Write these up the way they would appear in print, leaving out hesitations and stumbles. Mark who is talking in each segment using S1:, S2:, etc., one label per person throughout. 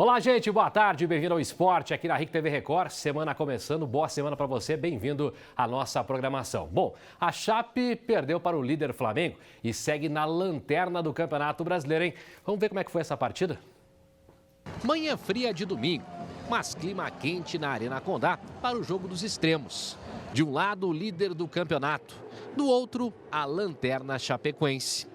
S1: Olá, gente, boa tarde, bem-vindo ao Esporte aqui na RIC TV Record. Semana começando, boa semana para você, bem-vindo à nossa programação. Bom, a Chape perdeu para o líder Flamengo e segue na lanterna do Campeonato Brasileiro, hein? Vamos ver como é que foi essa partida? Manhã fria de domingo, mas clima quente na Arena Condá para o jogo dos extremos. De um lado, o líder do campeonato, do outro, a lanterna chapecoense.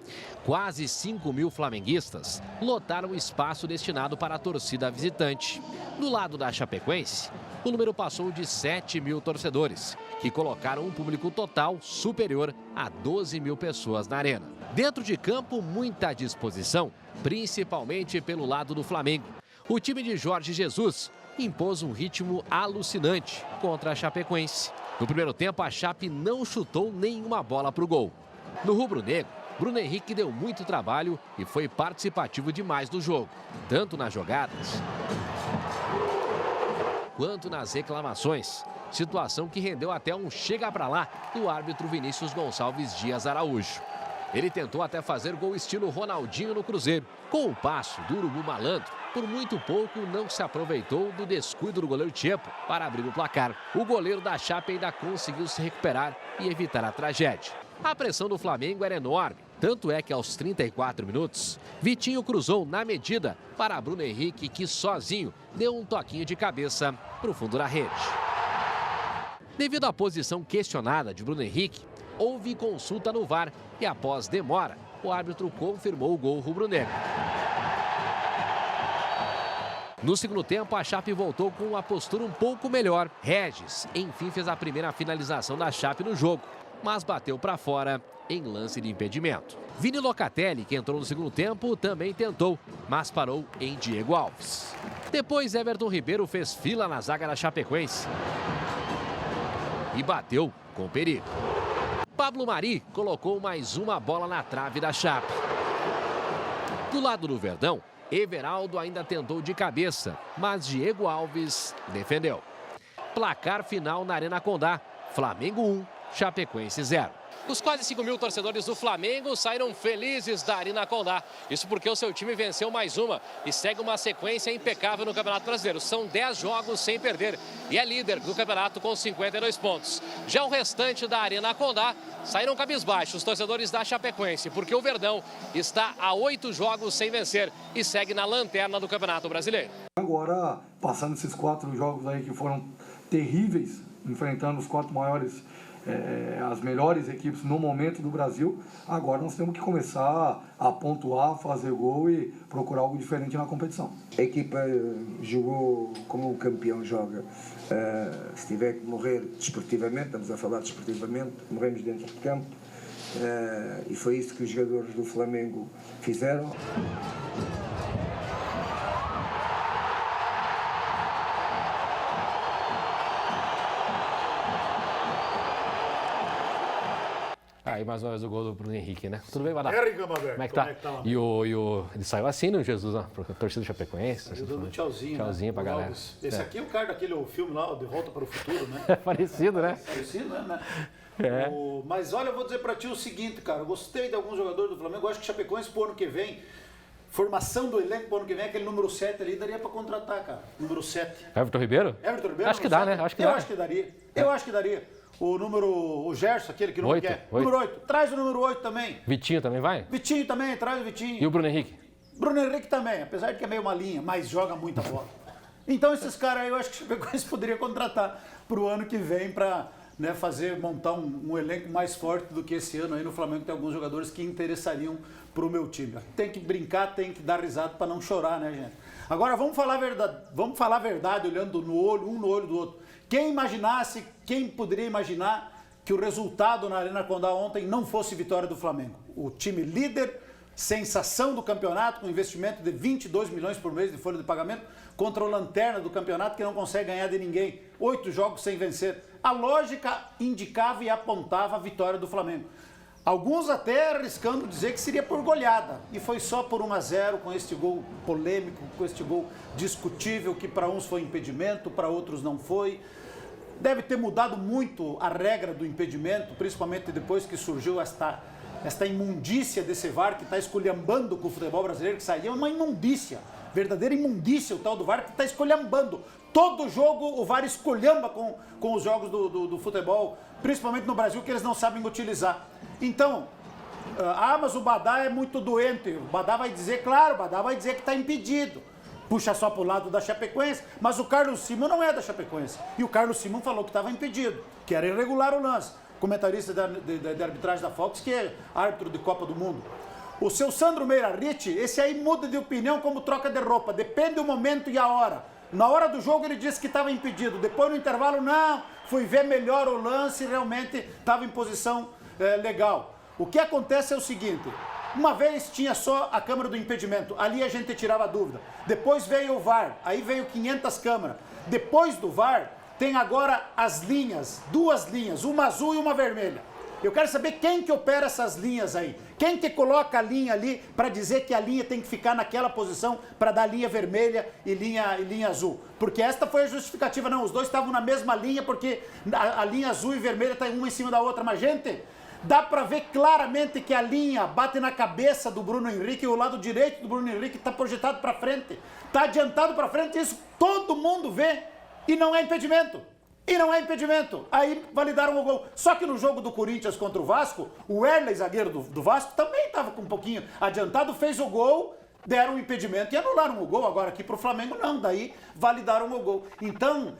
S1: Quase 5 mil flamenguistas lotaram o espaço destinado para a torcida visitante. Do lado da Chapecoense, o número passou de 7 mil torcedores, que colocaram um público total superior a 12 mil pessoas na arena. Dentro de campo, muita disposição, principalmente pelo lado do Flamengo. O time de Jorge Jesus impôs um ritmo alucinante contra a Chapecoense. No primeiro tempo, a Chape não chutou nenhuma bola para o gol. No rubro-negro, Bruno Henrique deu muito trabalho e foi participativo demais do jogo, tanto nas jogadas quanto nas reclamações. Situação que rendeu até um chega pra lá do árbitro Vinícius Gonçalves Dias Araújo. Ele tentou até fazer gol estilo Ronaldinho no Cruzeiro. Com o passo do Urubu Malandro, por muito pouco não se aproveitou do descuido do goleiro Tchepo para abrir o placar. O goleiro da Chape ainda conseguiu se recuperar e evitar a tragédia. A pressão do Flamengo era enorme, tanto é que aos 34 minutos, Vitinho cruzou na medida para Bruno Henrique, que sozinho deu um toquinho de cabeça para o fundo da rede. Devido à posição questionada de Bruno Henrique, houve consulta no VAR e após demora, o árbitro confirmou o gol rubro-negro. No segundo tempo, a Chape voltou com uma postura um pouco melhor. Regis, enfim, fez a primeira finalização da Chape no jogo, mas bateu para fora em lance de impedimento. Vini Locatelli, que entrou no segundo tempo, também tentou, mas parou em Diego Alves. Depois, Everton Ribeiro fez fila na zaga da Chapecoense e bateu com perigo. Pablo Mari colocou mais uma bola na trave da Chape. Do lado do Verdão, Everaldo ainda tentou de cabeça, mas Diego Alves defendeu. Placar final na Arena Condá, Flamengo 1, Chapecoense 0. Os quase 5 mil torcedores do Flamengo saíram felizes da Arena Condá. Isso porque o seu time venceu mais uma e segue uma sequência impecável no Campeonato Brasileiro. São 10 jogos sem perder e é líder do campeonato com 52 pontos. Já o restante da Arena Condá saíram cabisbaixos os torcedores da Chapecoense, porque o Verdão está a 8 jogos sem vencer e segue na lanterna do Campeonato Brasileiro.
S2: Agora, passando esses 4 jogos aí que foram terríveis, enfrentando os 4 maiores as melhores equipes no momento do Brasil, agora nós temos que começar a pontuar, fazer gol e procurar algo diferente na competição.
S3: A equipa jogou como o campeão joga. Se tiver que morrer desportivamente, estamos a falar desportivamente, morremos dentro de campo, e foi isso que os jogadores do Flamengo fizeram.
S1: Aí mais uma vez o gol do Bruno Henrique, né? Tudo bem, Badá?
S4: Como
S1: é que tá? Ele saiu assim no Jesus, ó, pra torcida do Chapecoense.
S4: Assim, dando tchauzinho,
S1: tchauzinho, né? Pra galera.
S4: Esse aqui é o cara daquele filme lá, De Volta para o Futuro, né?
S1: É parecido, né?
S4: Parecido, né?
S1: É.
S4: Mas olha, eu vou dizer pra ti o seguinte, cara. Eu gostei de alguns jogadores do Flamengo. Eu acho que o Chapecoense pro ano que vem, formação do elenco pro ano que vem, aquele número 7 ali, daria pra contratar, cara. Número 7.
S1: Everton Ribeiro?
S4: Everton Ribeiro?
S1: Acho que dá, 7. Né?
S4: Eu acho que daria. Eu acho que daria. O Gerson, aquele que não
S1: 8,
S4: quer.
S1: 8.
S4: Número 8. Traz o número 8 também.
S1: Vitinho também vai?
S4: Vitinho também, traz o Vitinho.
S1: E o Bruno Henrique?
S4: Bruno Henrique também, apesar de que é meio malinha, mas joga muita bola. Então esses caras aí eu acho que o Chapecoense poderia contratar pro ano que vem pra, né, montar um elenco mais forte do que esse ano aí no Flamengo. Tem alguns jogadores que interessariam pro meu time. Tem que brincar, tem que dar risada pra não chorar, né, gente? Agora vamos falar a verdade olhando no olho, um no olho do outro. Quem poderia imaginar que o resultado na Arena Condá ontem não fosse vitória do Flamengo? O time líder, sensação do campeonato, com investimento de 22 milhões por mês de folha de pagamento, contra o lanterna do campeonato que não consegue ganhar de ninguém. 8 jogos sem vencer. A lógica indicava e apontava a vitória do Flamengo. Alguns até arriscando dizer que seria por goleada. E foi só por 1-0, com este gol polêmico, com este gol discutível, que para uns foi impedimento, para outros não foi. Deve ter mudado muito a regra do impedimento, principalmente depois que surgiu esta imundícia desse VAR que está esculhambando com o futebol brasileiro, que saiu uma imundícia. verdadeira imundícia o tal do VAR, que está escolhambando. Todo jogo o VAR escolhamba com os jogos do futebol, principalmente no Brasil, que eles não sabem utilizar. Então, mas o Badá é muito doente. O Badá vai dizer, claro, o Badá vai dizer que está impedido. Puxa só para o lado da Chapecoense, mas o Carlos Simon não é da Chapecoense. E o Carlos Simon falou que estava impedido, que era irregular o lance. Comentarista de arbitragem da Fox, que é árbitro de Copa do Mundo. O seu Sandro Meira Ricci, esse aí muda de opinião como troca de roupa, depende do momento e a hora. Na hora do jogo ele disse que estava impedido, depois no intervalo não, fui ver melhor o lance e realmente estava em posição legal. O que acontece é o seguinte, uma vez tinha só a câmera do impedimento, ali a gente tirava dúvida. Depois veio o VAR, aí veio 500 câmeras. Depois do VAR, tem agora as linhas, 2 linhas, uma azul e uma vermelha. Eu quero saber quem que opera essas linhas aí. Quem que coloca a linha ali para dizer que a linha tem que ficar naquela posição para dar linha vermelha e linha azul. Porque esta foi a justificativa, não, os dois estavam na mesma linha porque a linha azul e vermelha está uma em cima da outra. Mas, gente, dá para ver claramente que a linha bate na cabeça do Bruno Henrique e o lado direito do Bruno Henrique está projetado para frente. Está adiantado para frente, isso todo mundo vê e não é impedimento. E não é impedimento. Aí validaram o gol. Só que no jogo do Corinthians contra o Vasco, o Erley, zagueiro do Vasco, também estava com um pouquinho adiantado, fez o gol, deram o impedimento e anularam o gol. Agora aqui para o Flamengo não, daí validaram o gol. Então,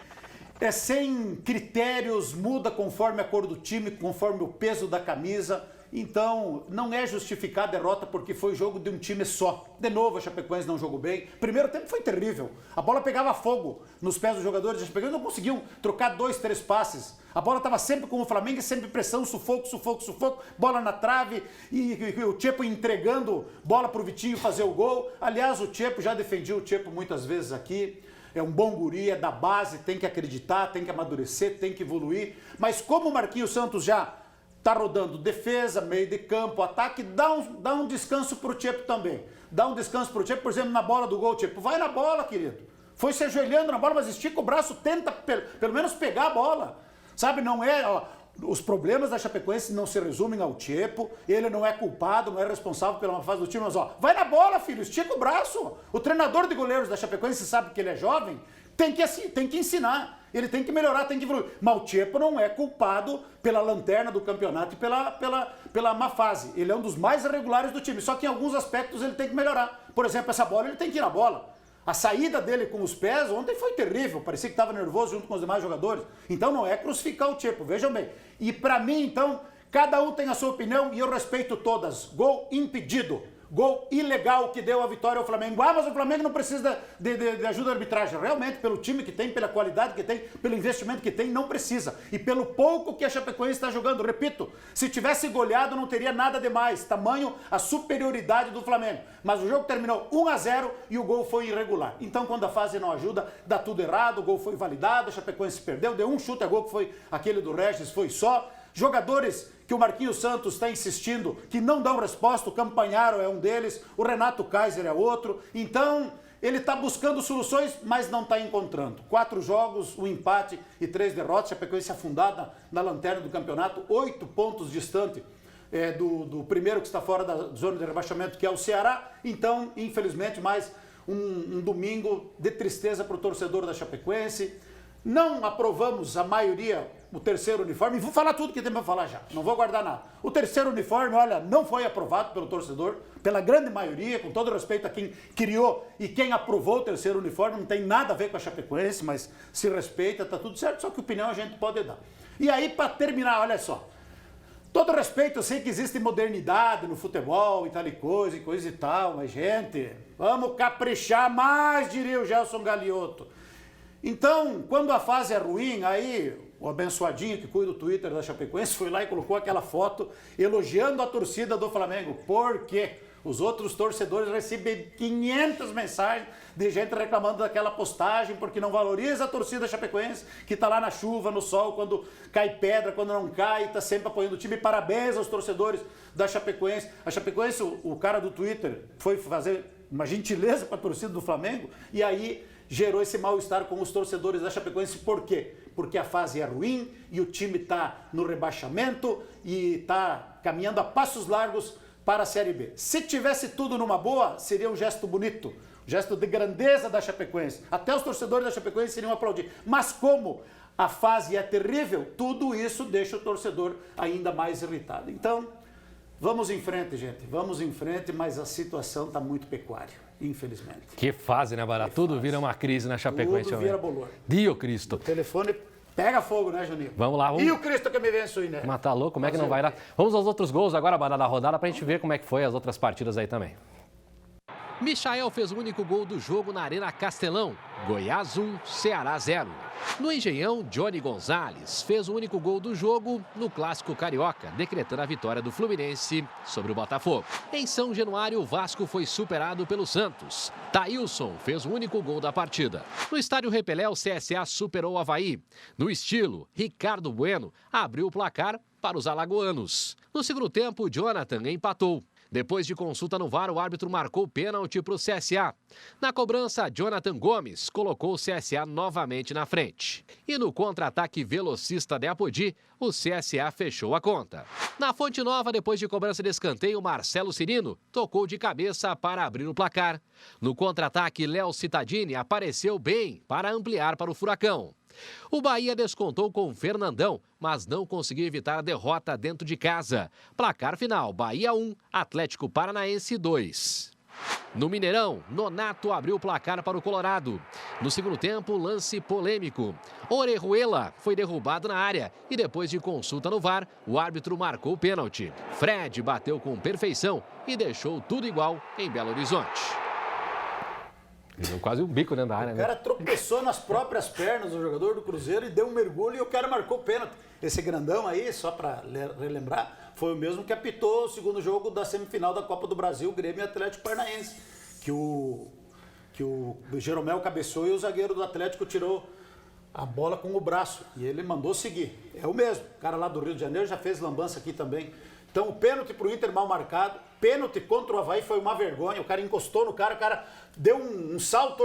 S4: sem critérios, muda conforme a cor do time, conforme o peso da camisa. Então, não é justificar a derrota porque foi jogo de um time só. De novo, a Chapecoense não jogou bem. Primeiro tempo foi terrível. A bola pegava fogo nos pés dos jogadores. A Chapecoense não conseguiam trocar 2, 3 passes. A bola estava sempre com o Flamengo e sempre pressão, sufoco. Bola na trave e o Chepo entregando bola para o Vitinho fazer o gol. Aliás, o Chepo, já defendi o Chepo muitas vezes aqui. É um bom guri, é da base, tem que acreditar, tem que amadurecer, tem que evoluir. Mas como o Marquinhos Santos já tá rodando defesa, meio de campo, ataque, dá um descanso pro Chepo também. Dá um descanso pro Chepo, por exemplo, na bola do gol, Chepo, vai na bola, querido. Foi se ajoelhando na bola, mas estica o braço, tenta pelo menos pegar a bola. Sabe, não é... Ó, os problemas da Chapecoense não se resumem ao Chepo, ele não é culpado, não é responsável pela má fase do time, mas ó, vai na bola, filho, estica o braço. O treinador de goleiros da Chapecoense sabe que ele é jovem, tem que ensinar. Ele tem que melhorar, tem que evoluir. Mas o Chepo não é culpado pela lanterna do campeonato e pela má fase. Ele é um dos mais irregulares do time. Só que em alguns aspectos ele tem que melhorar. Por exemplo, essa bola ele tem que ir na bola. A saída dele com os pés ontem foi terrível. Parecia que estava nervoso junto com os demais jogadores. Então não é crucificar o Chepo, vejam bem. E para mim, então, cada um tem a sua opinião e eu respeito todas. Gol impedido. Gol ilegal que deu a vitória ao Flamengo. Ah, mas o Flamengo não precisa de ajuda de arbitragem. Realmente, pelo time que tem, pela qualidade que tem, pelo investimento que tem, não precisa. E pelo pouco que a Chapecoense está jogando. Repito, se tivesse goleado não teria nada demais. Tamanho a superioridade do Flamengo. Mas o jogo terminou 1-0 e o gol foi irregular. Então, quando a fase não ajuda, dá tudo errado. O gol foi validado, a Chapecoense perdeu. Deu um chute a gol que foi aquele do Regis, foi só. Jogadores que o Marquinhos Santos está insistindo que não dão resposta, o Campanharo é um deles, o Renato Kaiser é outro. Então, ele está buscando soluções, mas não está encontrando. 4 jogos, 1 empate e 3 derrotas, a Chapecoense afundada na lanterna do campeonato, 8 pontos distante do primeiro que está fora da zona de rebaixamento, que é o Ceará. Então, infelizmente, mais um domingo de tristeza para o torcedor da Chapecoense. Não aprovamos a maioria o terceiro uniforme. Vou falar tudo que tem para falar já, não vou guardar nada. O terceiro uniforme, olha, não foi aprovado pelo torcedor, pela grande maioria, com todo respeito a quem criou e quem aprovou o terceiro uniforme, não tem nada a ver com a Chapecoense, mas se respeita, tá tudo certo, só que opinião a gente pode dar. E aí, para terminar, olha só, todo respeito, eu sei que existe modernidade no futebol e tal e coisa e tal, mas gente, vamos caprichar mais, diria o Gelson Galiotto. Então, quando a fase é ruim, aí o abençoadinho que cuida do Twitter da Chapecoense foi lá e colocou aquela foto elogiando a torcida do Flamengo. Porque os outros torcedores recebem 500 mensagens de gente reclamando daquela postagem porque não valoriza a torcida chapecoense que está lá na chuva, no sol, quando cai pedra, quando não cai, está sempre apoiando o time. Parabéns aos torcedores da Chapecoense. A Chapecoense, o cara do Twitter foi fazer uma gentileza para a torcida do Flamengo e aí gerou esse mal-estar com os torcedores da Chapecoense. Por quê? Porque a fase é ruim e o time está no rebaixamento e está caminhando a passos largos para a Série B. Se tivesse tudo numa boa, seria um gesto bonito. gesto de grandeza da Chapecoense. Até os torcedores da Chapecoense iriam aplaudir. Mas como a fase é terrível, tudo isso deixa o torcedor ainda mais irritado. Então, vamos em frente, gente. Vamos em frente, mas a situação está muito pecuária, infelizmente.
S5: Que fase, né, Bará? Tudo vira uma crise na Chapecoense.
S4: Tudo vira bolor.
S5: Dio Cristo.
S4: O telefone pega fogo, né, Juninho?
S5: Vamos lá.
S4: E o Cristo que me vence, né?
S5: Mas tá louco? Como é que não vai dar? Vamos aos outros gols agora, Bará, da rodada, pra gente ver como é que foi as outras partidas aí também.
S1: Michael fez o único gol do jogo na Arena Castelão. Goiás 1, Ceará 0. No Engenhão, Johnny Gonzalez fez o único gol do jogo no Clássico Carioca, decretando a vitória do Fluminense sobre o Botafogo. Em São Januário, o Vasco foi superado pelo Santos. Thailson fez o único gol da partida. No Estádio Repelé, o CSA superou o Avaí. No estilo, Ricardo Bueno abriu o placar para os alagoanos. No segundo tempo, Jonathan empatou. Depois de consulta no VAR, o árbitro marcou pênalti para o CSA. Na cobrança, Jonathan Gomes colocou o CSA novamente na frente. E no contra-ataque velocista de Apodi, o CSA fechou a conta. Na Fonte Nova, depois de cobrança de escanteio, Marcelo Cirino tocou de cabeça para abrir o placar. No contra-ataque, Léo Cittadini apareceu bem para ampliar para o Furacão. O Bahia descontou com Fernandão, mas não conseguiu evitar a derrota dentro de casa. Placar final, Bahia 1, Atlético Paranaense 2. No Mineirão, Nonato abriu o placar para o Colorado. No segundo tempo, lance polêmico. Orejuela foi derrubado na área e depois de consulta no VAR, o árbitro marcou o pênalti. Fred bateu com perfeição e deixou tudo igual em Belo Horizonte.
S5: Deu quase um bico dentro da área,
S4: O
S5: né?
S4: cara tropeçou nas próprias pernas, o jogador do Cruzeiro, e deu um mergulho e o cara marcou o pênalti. Esse grandão aí, só para relembrar, foi o mesmo que apitou o segundo jogo da semifinal da Copa do Brasil, Grêmio e Atlético Paranaense. Que o Jeromel cabeceou e o zagueiro do Atlético tirou a bola com o braço. E ele mandou seguir. É o mesmo. O cara lá do Rio de Janeiro já fez lambança aqui também. Então, o pênalti pro Inter mal marcado. Pênalti contra o Avaí foi uma vergonha. O cara encostou no cara, o cara deu um salto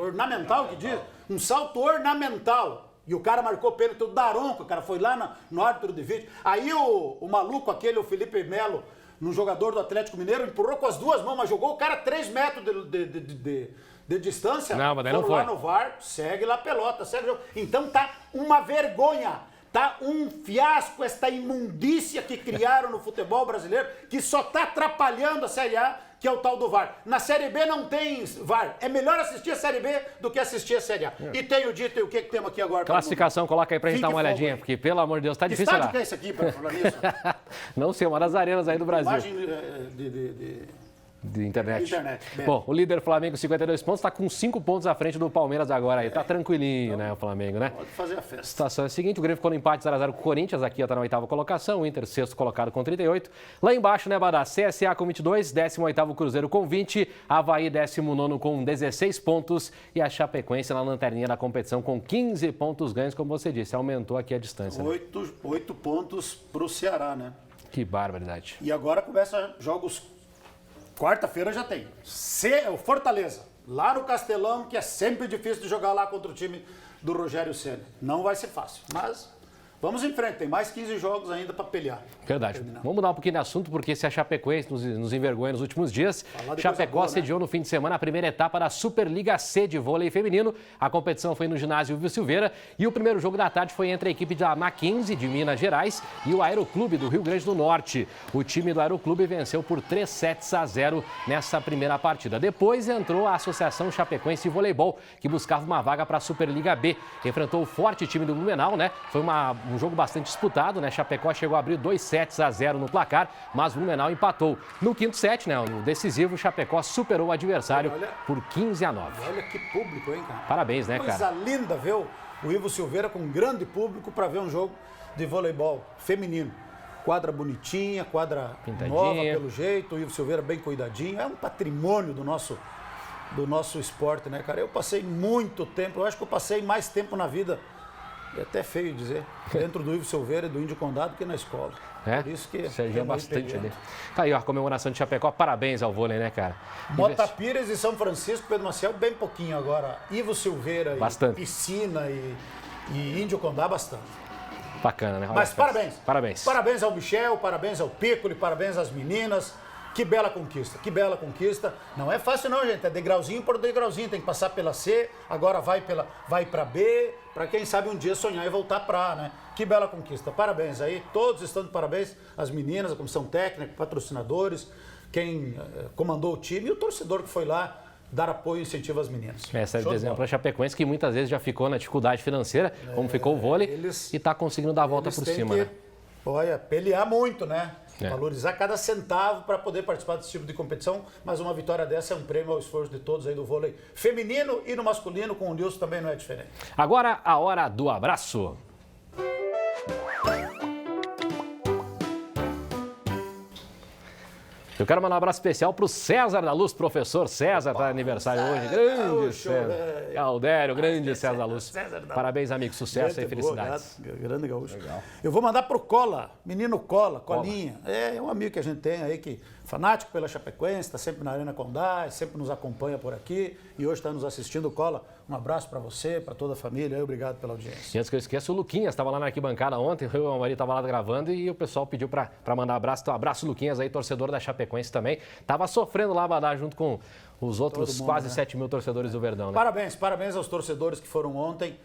S4: ornamental, que diz? Um salto ornamental. E o cara marcou pênalti, o Daronco, o cara foi lá no árbitro de vídeo. Aí o maluco aquele, o Felipe Melo, no jogador do Atlético Mineiro, empurrou com as duas mãos, mas jogou o cara 3 metros de distância.
S5: Não, mas daí não foi.
S4: Lá no VAR, segue lá a pelota, segue o jogo. Então tá uma vergonha. Tá um fiasco esta imundícia que criaram no futebol brasileiro, que só tá atrapalhando a Série A, que é o tal do VAR. Na Série B não tem VAR. É melhor assistir a Série B do que assistir a Série A. E tenho dito, e o que temos aqui agora?
S5: Classificação, coloca aí pra gente dar uma olhadinha, porque, pelo amor de Deus, tá difícil lá.
S4: Que estádio que é esse aqui, pra falar nisso?
S5: Não sei, uma das arenas aí do Brasil.
S4: Imagem
S5: De internet.
S4: Bem.
S5: Bom, o líder Flamengo, 52 pontos, está com 5 pontos à frente do Palmeiras agora aí. Tá tranquilinho, né, o Flamengo, né?
S4: Pode fazer a festa.
S5: A situação é a seguinte, o Grêmio ficou no empate 0x0 com o Corinthians, aqui está na 8ª colocação, o Inter sexto colocado com 38. Lá embaixo, né, Badá? CSA com 22, 18º Cruzeiro com 20, Avaí 19º com 16 pontos e a Chapecoense na lanterninha da competição com 15 pontos ganhos, como você disse, aumentou aqui a distância.
S4: 8 pontos pro Ceará, né?
S5: Que barbaridade.
S4: E agora começa jogos. Quarta-feira já tem. O Fortaleza, lá no Castelão, que é sempre difícil de jogar lá contra o time do Rogério Ceni. Não vai ser fácil, mas vamos em frente. Tem mais 15 jogos ainda para pelear.
S5: Verdade. Vamos mudar um pouquinho de assunto, porque se a Chapecoense nos envergonha nos últimos dias, Chapecó sediou no fim de semana a primeira etapa da Superliga C de vôlei feminino. A competição foi no ginásio Vilso Silveira e o primeiro jogo da tarde foi entre a equipe da Mackenzie, de Minas Gerais, e o Aeroclube do Rio Grande do Norte. O time do Aeroclube venceu por 3-0 nessa primeira partida. Depois entrou a Associação Chapecoense de Voleibol, que buscava uma vaga para a Superliga B. Enfrentou o forte time do Blumenau, né? Foi um jogo bastante disputado, né? Chapecó chegou a abrir 2-0 no placar, mas o Blumenau empatou. No quinto set, né? No decisivo, o Chapecó superou o adversário por 15-9.
S4: Olha que público, hein, cara?
S5: Parabéns, né, cara?
S4: Coisa linda ver o Ivo Silveira com um grande público para ver um jogo de voleibol feminino. Quadra bonitinha, quadra
S5: pintadinha,
S4: nova pelo jeito, o Ivo Silveira bem cuidadinho. É um patrimônio do nosso esporte, né, cara? Eu passei muito tempo, eu acho que eu passei mais tempo na vida, é até feio dizer, dentro do Ivo Silveira e do Índio Condado que na escola.
S5: É?
S4: Por isso que
S5: Serginho bastante ali. Tá aí, ó, a comemoração de Chapecó. Parabéns ao vôlei, né, cara?
S4: Mota Pires e São Francisco, Pedro Maciel, bem pouquinho agora. Ivo Silveira,
S5: bastante.
S4: E Piscina e Índio Condá, bastante.
S5: Bacana, né?
S4: Mas parabéns.
S5: Parabéns.
S4: Parabéns ao Michel, parabéns ao Piccoli, parabéns às meninas. Que bela conquista, que bela conquista. Não é fácil não, gente, é degrauzinho por degrauzinho, tem que passar pela C, agora vai para B, para quem sabe um dia sonhar e voltar para A, né? Que bela conquista, parabéns aí, todos estão de parabéns, as meninas, a comissão técnica, patrocinadores, quem comandou o time e o torcedor que foi lá dar apoio e incentivo às meninas.
S5: Essa é o exemplo a Chapecoense, que muitas vezes já ficou na dificuldade financeira, como ficou o vôlei, e está conseguindo dar a volta por cima, né?
S4: Olha, pelear muito, né? Valorizar cada centavo para poder participar desse tipo de competição, mas uma vitória dessa é um prêmio ao esforço de todos aí do vôlei feminino e no masculino, com o Nilson também não é diferente.
S5: Agora, a hora do abraço. Eu quero mandar um abraço especial para o César da Luz, professor César, está de aniversário hoje. Grande César. Galdério, grande César da Luz. Parabéns, amigo. Sucesso e felicidades.
S4: Grande gaúcho. Legal. Eu vou mandar pro Cola, menino Colinha. É um amigo que a gente tem aí, que fanático pela Chapecoense, está sempre na Arena Condá, sempre nos acompanha por aqui e hoje está nos assistindo. Cola, um abraço para você, para toda a família. Obrigado pela audiência.
S5: E antes que eu esqueça, o Luquinhas estava lá na arquibancada ontem, eu e a Maria estava lá gravando e o pessoal pediu para mandar abraço. Então, abraço, Luquinhas, aí, torcedor da Chapecoense também. Estava sofrendo lá, Badá, junto com os outros quase 7 mil torcedores do Verdão, né?
S4: Parabéns aos torcedores que foram ontem,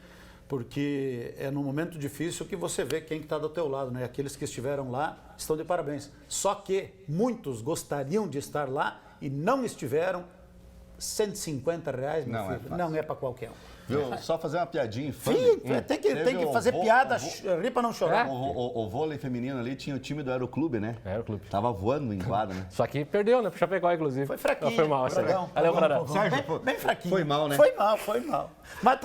S4: porque é num momento difícil que você vê quem está do teu lado, né? Aqueles que estiveram lá estão de parabéns. Só que muitos gostariam de estar lá e não estiveram. R$150, meu filho, não é para qualquer um.
S6: Viu? Só fazer uma piadinha infame.
S4: Sim, tem que fazer piada ali para não chorar.
S6: O vôlei feminino ali tinha o time do Aeroclube, né?
S5: Aeroclube.
S6: Tava voando em quadra, né?
S5: Só que perdeu, né? Pro Chapecó, inclusive.
S4: Foi fraquinho.
S5: Não, foi mal, valeu, Bradão.
S6: Sérgio,
S4: Bem fraquinho.
S6: foi mal, né?
S4: Foi mal. Mas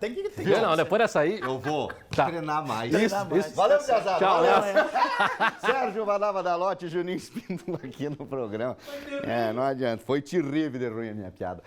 S4: tem que
S5: Não, depois dessa aí...
S6: Eu vou treinar mais.
S5: Isso.
S6: Valeu, casado.
S5: Tchau,
S6: Valeu. Sérgio Vadava da Lote e Juninho Espíndola aqui no programa. Não adianta. Foi terrível de ruim a minha piada.